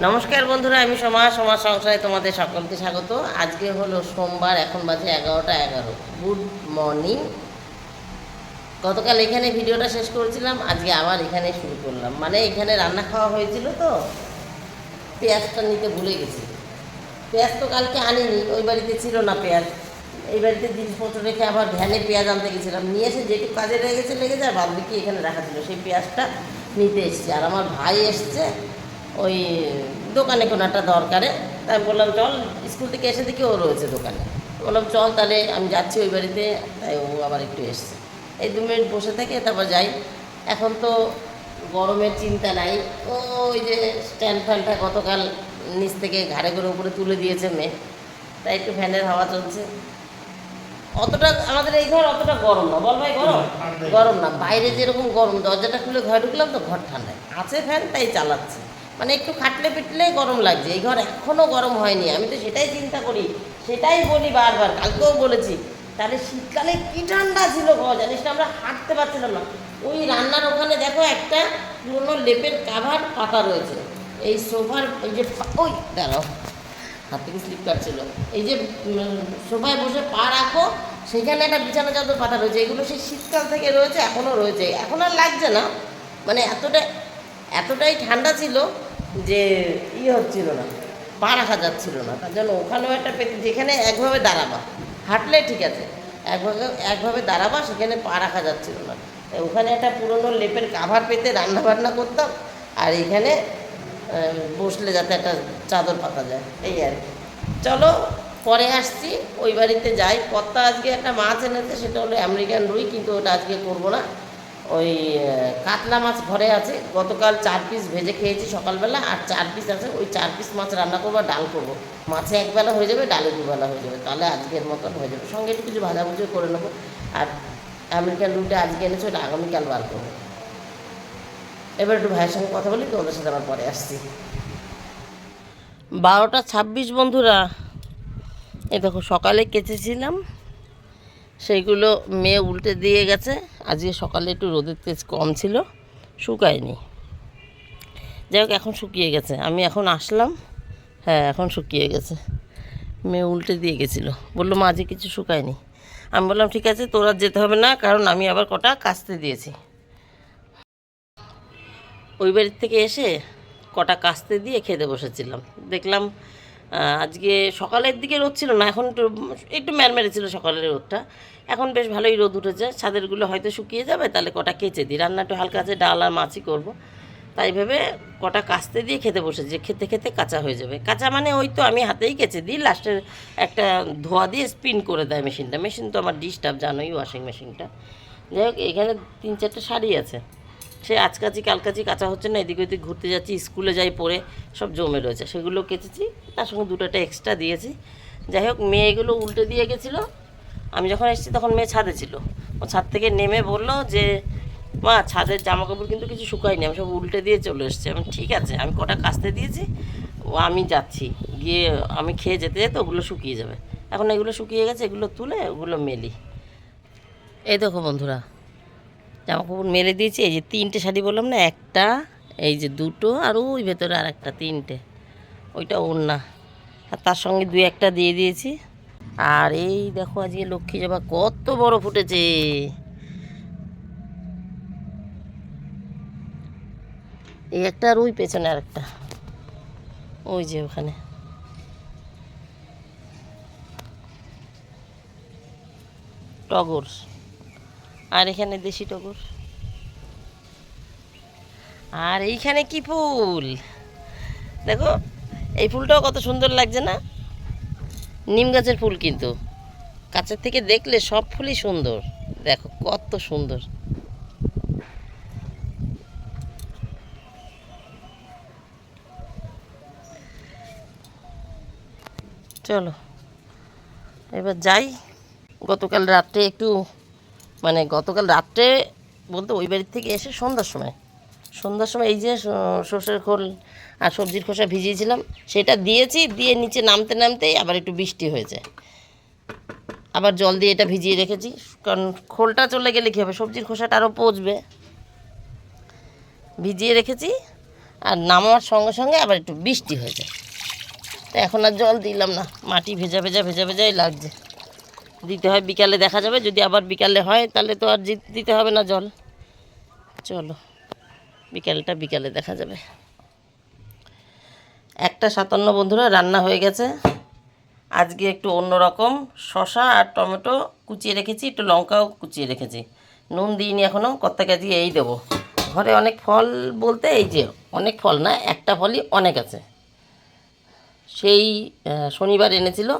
নমস্কার বন্ধুরা, আমি সমাজ সংসারে তোমাদের সকলকে স্বাগত। আজকে হলো সোমবার, এখন বাজে 11টা 11। Good morning. গতকাল এখানে ভিডিওটা শেষ করেছিলাম, আজকে আবার এখানে শুরু করলাম। মানে এখানে রান্না খাওয়া হয়েছিল তো, পেঁয়াজটা নিতে ভুলে গেছি। পেঁয়াজ তো কালকে আনিনি, ওই বাড়িতে ছিল না পেঁয়াজ। এই বাড়িতে জিনিসপত্র রেখে আবার ভ্যানে পেঁয়াজ আনতে গেছিলাম, নিয়ে এসে যেটুকু কাজে লেগে যায়, বাদ বাকি এখানে রাখা ছিল। সেই পেঁয়াজটা নিতে এসেছি। আর আমার ভাই এসছে ওই দোকানে কোনো একটা দরকারে। তাই বললাম চল, স্কুল থেকে এসে দেখি ও রয়েছে দোকানে। বললাম চল তাহলে আমি যাচ্ছি ওই বাড়িতে। তাই ও আবার একটু এসছে। এই 2 মিনিট বসে থেকে তারপর যাই। এখন তো গরমের চিন্তা নাই। ওই যে স্ট্যান্ড ফ্যানটা গতকাল নিচ থেকে ঘাড়ে করে উপরে তুলে দিয়েছে মেয়ে, তাই একটু ফ্যানের হাওয়া চলছে। অতটা আমাদের এই ঘর অতটা গরম না, বল ভাই। গরম গরম না, বাইরে যেরকম গরম, দরজাটা খুলে ঘরে ঢুকলাম তো ঘর ঠান্ডায় আছে, ফ্যান তাই চালাচ্ছে। মানে একটু খাটলে পিটলে গরম লাগছে। এই ঘর এখনও গরম হয়নি। আমি তো সেটাই চিন্তা করি, সেটাই বলি বারবার, কালকেও বলেছি। তাহলে শীতকালে কী ঠান্ডা ছিল ঘর, জানিস না? আমরা হাঁটতে পারছিলাম না। ওই রান্নার ওখানে দেখো একটা পুরোনো লেপের কাভার পাতা রয়েছে। এই সোফার এই যে ওই দাঁড়াও, হাত থেকে স্লিপ কাটছিল। এই যে সোফায় বসে পা রাখো, সেখানে একটা বিছানা চাদর পাতা রয়েছে। এগুলো সেই শীতকাল থেকে রয়েছে, এখনও রয়েছে। এখন আর লাগছে না, মানে এতটাই ঠান্ডা ছিল যে হচ্ছিল না, পা রাখা যাচ্ছিল না। তার জন্য ওখানেও একটা পেতে, যেখানে একভাবে দাঁড়াবা, হাঁটলে ঠিক আছে, একভাবে দাঁড়াবা, সেখানে পা রাখা যাচ্ছিল না। তাই ওখানে একটা পুরনো লেপের কাভার পেতে রান্না বান্না করতাম। আর এখানে বসলে যাতে একটা চাদর পাতা যায়, এই আর কি। চলো পরে আসছি, ওই বাড়িতে যাই। কর্তা আজকে একটা মাছ এনেছে, সেটা হলো আমেরিকান রুই, কিন্তু ওটা আজকে করবো না। ওই কাতলা মাছ ঘরে আছে, গতকাল 4 পিস ভেজে খেয়েছি সকালবেলা, আর 4 পিস আছে। ওই 4 পিস মাছ রান্না করবো, ডাল করবো। মাছে একবেলা হয়ে যাবে, ডালে দুবেলা হয়ে যাবে, তাহলে আজকের মতন হয়ে যাবে। সঙ্গে একটু কিছু ভাজাভুজি করে নেবো। আর আমেরিকান রুইটা আজকে এনেছে, ওটা আগামীকাল বার করবো। এবার একটু ভাইয়ের সঙ্গে কথা বলি, তোমাদের সাথে আবার পরে আসছি। 12টা 26 বন্ধুরা। এই দেখো, সকালে কেচেছিলাম, সেইগুলো মেয়ে উল্টে দিয়ে গেছে। আজকে সকালে একটু রোদের তেজ কম ছিল, শুকায়নি। যাই হোক, এখন শুকিয়ে গেছে। আমি এখন আসলাম, হ্যাঁ এখন শুকিয়ে গেছে। মেয়ে উল্টে দিয়ে গেছিলো, বললো মা আজকে কিছু শুকায়নি। আমি বললাম ঠিক আছে, তোর আর যেতে হবে না, কারণ আমি আবার কটা কাচতে দিয়েছি। ওই বাড়ির থেকে এসে কটা কাচতে দিয়ে খেতে বসেছিলাম। দেখলাম আজকে সকালের দিকে রোদ ছিল না, এখন একটু একটু ম্যারমেরে ছিল সকালের রোদটা। এখন বেশ ভালোই রোদ উঠেছে, ছাদেরগুলো হয়তো শুকিয়ে যাবে, তাহলে কটা কেচে দিই। রান্না একটু হালকা আছে, ডাল আর মাছই করবো। তাই ভেবে কটা কাচতে দিয়ে খেতে বসেছি, যে খেতে খেতে কাঁচা হয়ে যাবে। কাঁচা মানে ওই তো আমি হাতেই কেচে দিই, লাস্টের একটা ধোয়া দিয়ে স্পিন করে দেয় মেশিনটা। মেশিন তো আমার ডিস্টার্ব, জানোই, ওয়াশিং মেশিনটা। যাই হোক, এখানে 3-4টে শাড়ি আছে, সে আজ কাচি কাল কাচি, কাঁচা হচ্ছে না। এদিক ওদিক ঘুরতে যাচ্ছি, স্কুলে যাই পরে, সব জমে রয়েছে, সেগুলো কেচেছি। তার সঙ্গে 2টা এক্সট্রা দিয়েছি। যাই হোক, মেয়ে এগুলো উল্টে দিয়ে গেছিলো। আমি যখন এসেছি তখন মেয়ে ছাদে ছিল। ও ছাদ থেকে নেমে বললো যে মা, ছাদের জামাকাপড় কিন্তু কিছু শুকায়নি, আমি সব উল্টে দিয়ে চলে এসেছি। আমি ঠিক আছে, আমি কটা কাচতে দিয়েছি, ও আমি যাচ্ছি, গিয়ে আমি খেয়ে যেতে যেতে ওগুলো শুকিয়ে যাবে। এখন এগুলো শুকিয়ে গেছে, এগুলো তুলে ওগুলো মেলি। এই দেখো বন্ধুরা, জামা কাপড় মেলে দিয়েছি। এই যে 3টে শাড়ি বললাম না, একটা, এই যে 2টো, আর ওই ভেতরে আর একটা, 3টে। ওইটা ওড়না, আর তার সঙ্গে 2-1টা দিয়ে দিয়েছি। আর এই দেখো, আজকে লক্ষ্মী জবা কত বড় ফুটেছে। এই একটা, আর ওই পেছনে আর একটা, ওই যে ওখানে টগর, আর এখানে দেশি টগর। আর এইখানে কি ফুল দেখো, এই ফুলটাও কত সুন্দর লাগছে না? নিম গাছের ফুল, কিন্তু কাছের থেকে দেখলে সব ফুলই সুন্দর। দেখো কত সুন্দর। চলো এবার যাই। গতকাল রাত্রে একটু, মানে গতকাল রাত্রে বলতে ওই বাড়ির থেকে এসে সন্ধ্যার সময় এই যে সর্ষের খোল আর সবজির খোসা ভিজিয়েছিলাম, সেটা দিয়েছি। দিয়ে নিচে নামতে নামতেই আবার একটু বৃষ্টি হয়েছে। আবার জল দিয়ে এটা ভিজিয়ে রেখেছি, কারণ খোলটা চলে গেলে কী হবে, সবজির খোসাটা আরও পচবে। ভিজিয়ে রেখেছি। আর নামার সঙ্গে সঙ্গে আবার একটু বৃষ্টি হয়ে যায়। তো এখন আর জল দিলাম না, মাটি ভেজা ভেজা ভেজা ভেজাই লাগছে। দিতে হয় বিকালে, দেখা যাবে যদি আবার বিকালে হয় তাহলে তো আর দিতে হবে না জল। চলো বিকালে দেখা যাবে। 1:57 বন্ধুরা, রান্না হয়ে গেছে। আজকে একটু অন্যরকম, শসা আর টমেটো কুচিয়ে রেখেছি, একটু লঙ্কাও কুচিয়ে রেখেছি। নুন দিইনি এখনও, কর্তাকে দিয়ে এই দেবো। ঘরে অনেক ফল বলতে এই যে অনেক ফল না, একটা ফলই অনেক আছে। সেই শনিবার এনেছিল,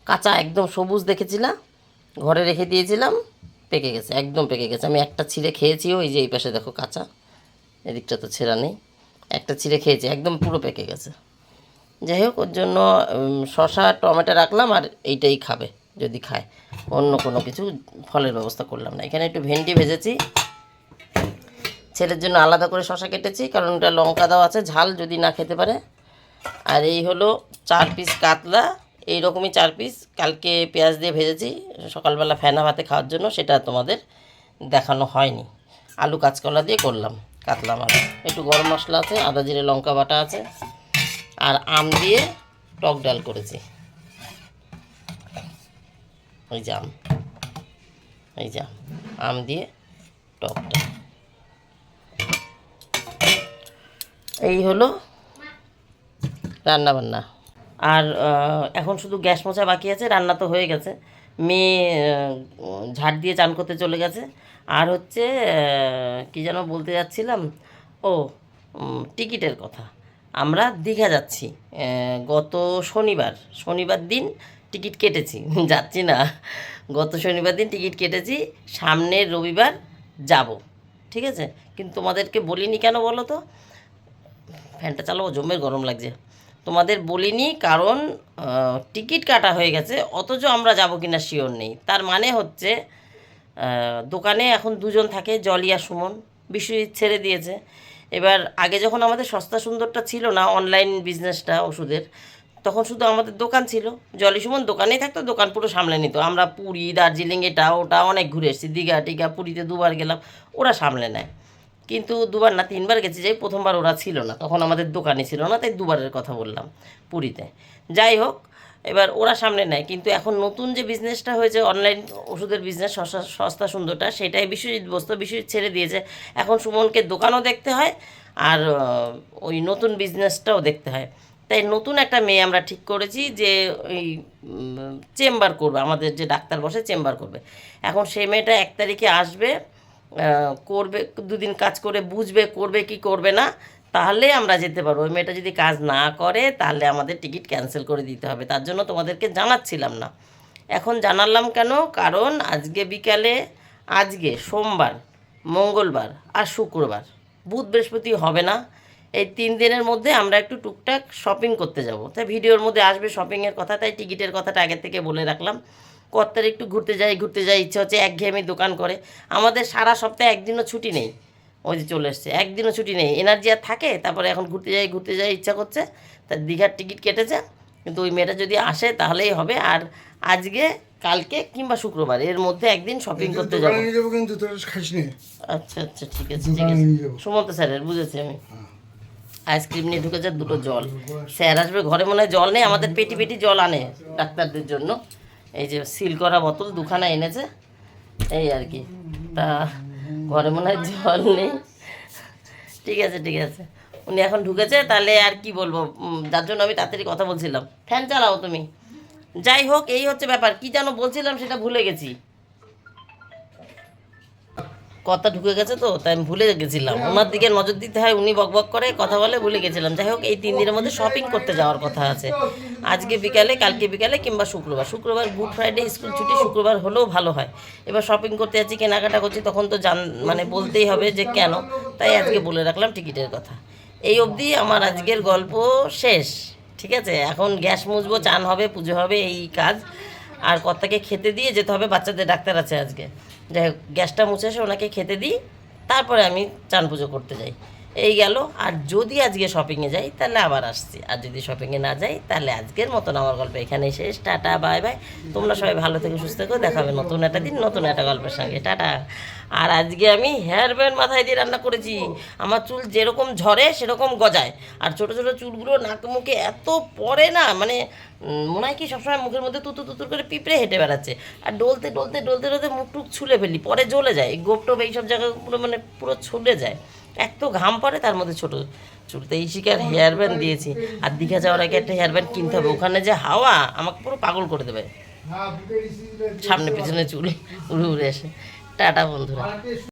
কাঁচা একদম সবুজ দেখেছিলাম, ঘরে রেখে দিয়েছিলাম, পেকে গেছে, একদম পেকে গেছে। আমি একটা ছিঁড়ে খেয়েছিও, এই যে এই পাশে দেখো কাঁচা, এদিকটা তো ছেঁড়া নেই, একটা ছিঁড়ে খেয়েছি, একদম পুরো পেকে গেছে। যাই হোক, ওর জন্য শসা টমেটো রাখলাম, আর এইটাই খাবে যদি খায়, অন্য কোনো কিছু ফলের ব্যবস্থা করলাম না। এখানে একটু ভেন্ডি ভেজেছি, ছেলের জন্য আলাদা করে শসা কেটেছি, কারণ ওটা লঙ্কা দেওয়া আছে, ঝাল যদি না খেতে পারে। আর এই হলো 4 পিস কাতলা, এইরকমই 4 পিস কালকে পেঁয়াজ দিয়ে ভেজেছি সকালবেলা ফেনা ভাতে খাওয়ার জন্য, সেটা তোমাদের দেখানো হয়নি। আলু কাঁচকলা দিয়ে করলাম কাতলা মাছ। একটু গরম মশলা আছে, আদা জিরে লঙ্কা বাটা আছে, আর আম দিয়ে টক ডাল করেছি। এই যে আম দিয়ে টক ডাল। এই হলো রান্নাবান্না। আর এখন শুধু গ্যাস মোছা বাকি আছে, রান্না তো হয়ে গেছে। মেয়ে ঝাড় দিয়ে চান করতে চলে গেছে। আর হচ্ছে কী যেন বলতে যাচ্ছিলাম, ও টিকিটের কথা। আমরা দীঘা যাচ্ছি গত শনিবার দিন টিকিট কেটেছি, যাচ্ছি না, গত শনিবার দিন টিকিট কেটেছি, সামনের রবিবার যাব, ঠিক আছে। কিন্তু তোমাদেরকে বলিনি কেন বলো তো, ফ্যানটা চালাবো, জমের গরম লাগছে। তোমাদের বলিনি কারণ টিকিট কাটা হয়ে গেছে, অথচ আমরা যাব কিনা শিওর নেই। তার মানে হচ্ছে দোকানে এখন 2 জন থাকে, জলি আর সুমন। বিশ্বজিৎ ছেড়ে দিয়েছে। এবার আগে যখন আমাদের সস্তা সুন্দরটা ছিল না, অনলাইন বিজনেসটা ওষুধের, তখন শুধু আমাদের দোকান ছিল, জলি সুমন দোকানেই থাকতো, দোকান পুরো সামলে নিত। আমরা পুরী দার্জিলিং এটা ওটা অনেক ঘুরে এসেছি, দীঘা টিঘা, পুরীতে 2বার গেলাম, ওরা সামলে নেয়। কিন্তু 2বার না 3বার গেছি, যাই প্রথমবার ওরা ছিল না, তখন আমাদের দোকানে ছিল না, তাই 2বারের কথা বললাম পুরীতে। যাই হোক, এবার ওরা সামনে নেয়। কিন্তু এখন নতুন যে বিজনেসটা হয়েছে, অনলাইন ওষুধের বিজনেস, সস্তা সুন্দরটা, সেটাই বিশ্বজিৎ ছেড়ে দিয়েছে। এখন সুমনকে দোকানও দেখতে হয়, আর ওই নতুন বিজনেসটাও দেখতে হয়। তাই নতুন একটা মেয়ে আমরা ঠিক করেছি যে ওই চেম্বার করবে, আমাদের যে ডাক্তার বসে চেম্বার করবে। এখন সেই মেয়েটা 1 তারিখে আসবে, করবে, 2 দিন কাজ করে বুঝবে করবে কি করবে না, তাহলে আমরা যেতে পারবো। ওই মেয়েটা যদি কাজ না করে তাহলে আমাদের টিকিট ক্যান্সেল করে দিতে হবে। তার জন্য তোমাদেরকে জানাচ্ছিলাম না, এখন জানালাম কেন, কারণ আজকে বিকালে, আজকে সোমবার, মঙ্গলবার আর শুক্রবার, বুধ বৃহস্পতি হবে না, এই 3 দিনের মধ্যে আমরা একটু টুকটাক শপিং করতে যাব। তাই ভিডিওর মধ্যে আসবে শপিংয়ের কথা, তাই টিকিটের কথাটা আগের থেকে বলে রাখলাম। কর্তার একটু ঘুরতে যাই ইচ্ছা হচ্ছে, একঘেয়েমি দোকান করে। আমাদের সারা সপ্তাহে একদিনও ছুটি নেই, ওই যে চলে এসছে, একদিনও ছুটি নেই, এনার্জি আর থাকে। তারপরে এখন ঘুরতে যাই ইচ্ছা করছে, তার দীঘার টিকিট কেটেছে। কিন্তু ওই মেয়েটা যদি আসে তাহলেই হবে। আর আজকে, কালকে কিংবা শুক্রবার এর মধ্যে একদিন শপিং করতে যাবো। আচ্ছা ঠিক আছে সুমন্ত স্যারের, বুঝেছি আমি। আইসক্রিম নিয়ে ঢুকেছে, 2টো জল। স্যার আসবে, ঘরে মনে হয় জল নেই, আমাদের পেটি জল আনে ডাক্তারদের জন্য। এই যে সিল করা বোতল 2খানা এনেছে, এই আর কি। তা ঘরে মনে হয় জল নেই। ঠিক আছে, উনি এখন ঢুকেছে, তাহলে আর কি বলবো, যার জন্য আমি তাড়াতাড়ি কথা বলছিলাম। ফ্যান চালাও তুমি। যাই হোক, এই হচ্ছে ব্যাপার। কি যেন বলছিলাম সেটা ভুলে গেছি, কথা ঢুকে গেছে তো, তাই আমি ভুলে গেছিলাম। ওনার দিকে নজর দিতে হয়, উনি বকবক করে কথা বলে, ভুলে গেছিলাম। যাই হোক, এই 3 দিনের মধ্যে শপিং করতে যাওয়ার কথা আছে, আজকে বিকালে, কালকে বিকালে কিংবা শুক্রবার গুড ফ্রাইডে স্কুল ছুটি, শুক্রবার হলেও ভালো হয়। এবার শপিং করতে যাচ্ছি, কেনাকাটা করছি, তখন তো মানে বলতেই হবে যে কেন, তাই আজকে বলে রাখলাম টিকিটের কথা। এই অবধি আমার আজকের গল্প শেষ, ঠিক আছে। এখন গ্যাস মুছবো, চান হবে, পুজো হবে, এই কাজ। আর কর্তাকে খেতে দিয়ে যেতে হবে, বাচ্চাদের ডাক্তার আছে আজকে। যাই হোক, গ্যাসটা মুছে এসে ওনাকে খেতে দিই, তারপরে আমি চান পুজো করতে যাই। এই গেল। আর যদি আজকে শপিংয়ে যাই তাহলে আবার আসছি, আর যদি শপিংয়ে না যাই তাহলে আজকের মতন আমার গল্প এখানেই শেষ। Tata, bye bye. তোমরা সবাই ভালো থেকে সুস্থ থেকো, দেখা হবে নতুন একটা দিন নতুন একটা গল্পের সঙ্গে। টাটা। আর আজকে আমি হেয়ার ব্যান্ড মাথায় দিয়ে রান্না করেছি। আমার চুল যেরকম ঝরে সেরকম গজায়, আর ছোটো ছোটো চুলগুলো নাক মুখে এত পড়ে না, মানে মনে হয় কি সবসময় মুখের মধ্যে তুতুর তুতুর করে পিঁপড়ে হেঁটে বেড়াচ্ছে। আর ডলতে ডলতে ডলতে ডলতে মুখ টুক ছুলে ফেলি, পরে জ্বলে যায়, এই গোপ টোপ এইসব জায়গায় পুরো মানে পুরো ছুলে যায়। এত ঘাম পড়ে, তার মধ্যে ছোটো চুলতে এই শিকার হেয়ার ব্যান্ড দিয়েছি। আর দীঘা যাওয়ার আগে একটা হেয়ার ব্যান্ড কিনতে হবে, ওখানে যে হাওয়া আমাকে পুরো পাগল করে দেবে, সামনে পিছনে চুল উড়ে উড়ে এসে। টাটা বন্ধুরা।